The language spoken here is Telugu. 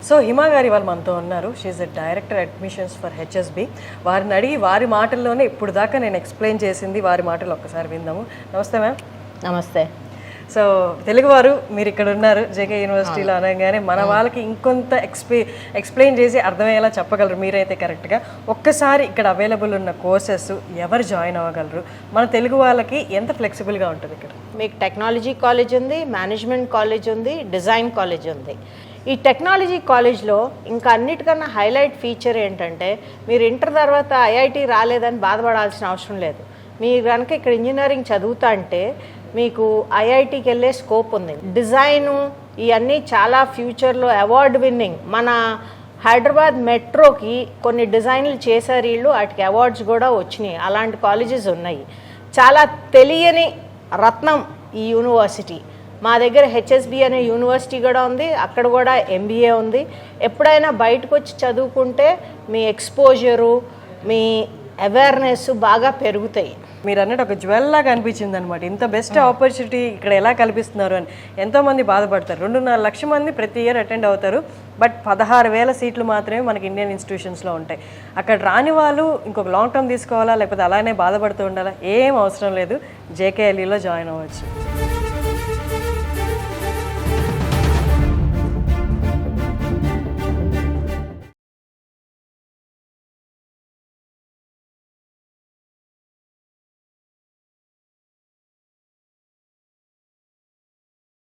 సో హిమా గారు వాళ్ళు మనతో ఉన్నారు. She's the director admissions for HSB. వారిని అడిగి వారి మాటల్లోనే ఇప్పుడు దాకా నేను ఎక్స్ప్లెయిన్ చేసింది వారి మాటలు ఒక్కసారి విందాము. నమస్తే మ్యామ్. నమస్తే. సో తెలుగువారు మీరు ఇక్కడ ఉన్నారు జేకే యూనివర్సిటీలో అనగానే మన వాళ్ళకి ఇంకొంత ఎక్స్ప్లెయిన్ చేసి అర్థమయ్యేలా చెప్పగలరు మీరైతే కరెక్ట్గా. ఒక్కసారి ఇక్కడ అవైలబుల్ ఉన్న కోర్సెస్ ఎవరు జాయిన్ అవ్వగలరు, మన తెలుగు వాళ్ళకి ఎంత ఫ్లెక్సిబుల్గా ఉంటుంది ఇక్కడ? మీకు టెక్నాలజీ కాలేజ్ ఉంది, మేనేజ్మెంట్ కాలేజ్ ఉంది, డిజైన్ కాలేజ్ ఉంది. ఈ టెక్నాలజీ కాలేజ్లో ఇంకా అన్నిటికన్నా హైలైట్ ఫీచర్ ఏంటంటే మీరు ఇంటర్ తర్వాత ఐఐటి రాలేదని బాధపడాల్సిన అవసరం లేదు. మీరు కనుక ఇక్కడ ఇంజనీరింగ్ చదువుతా అంటే మీకు ఐఐటికి వెళ్ళే స్కోప్ ఉంది. డిజైను ఇవన్నీ చాలా ఫ్యూచర్లో అవార్డు విన్నింగ్. మన హైదరాబాద్ మెట్రోకి కొన్ని డిజైన్లు చేశారు వీళ్ళు, వాటికి అవార్డ్స్ కూడా వచ్చినాయి. అలాంటి కాలేజెస్ ఉన్నాయి. చాలా తెలియని రత్నం ఈ యూనివర్సిటీ. మా దగ్గర హెచ్ఎస్బి అనే యూనివర్సిటీ కూడా ఉంది, అక్కడ కూడా ఎంబీఏ ఉంది. ఎప్పుడైనా బయటకు వచ్చి చదువుకుంటే మీ ఎక్స్పోజరు, మీ అవేర్నెస్ బాగా పెరుగుతాయి. మీరు అన్నట్టు ఒక జ్యువెల్ లాగా అనిపించింది అనమాట. ఇంత బెస్ట్ ఆపర్చునిటీ ఇక్కడ ఎలా కల్పిస్తున్నారు అని ఎంతోమంది బాధపడతారు. 2.5 లక్షల మంది ప్రతి ఇయర్ అటెండ్ అవుతారు, బట్ 16,000 సీట్లు మాత్రమే మనకి ఇండియన్ ఇన్స్టిట్యూషన్స్లో ఉంటాయి. అక్కడ రాని వాళ్ళు ఇంకొక లాంగ్ టర్మ్ తీసుకోవాలా, లేకపోతే అలానే బాధపడుతూ ఉండాలా, ఏం అవసరం లేదు, జేకేఎల్ఈలో జాయిన్ అవ్వచ్చు.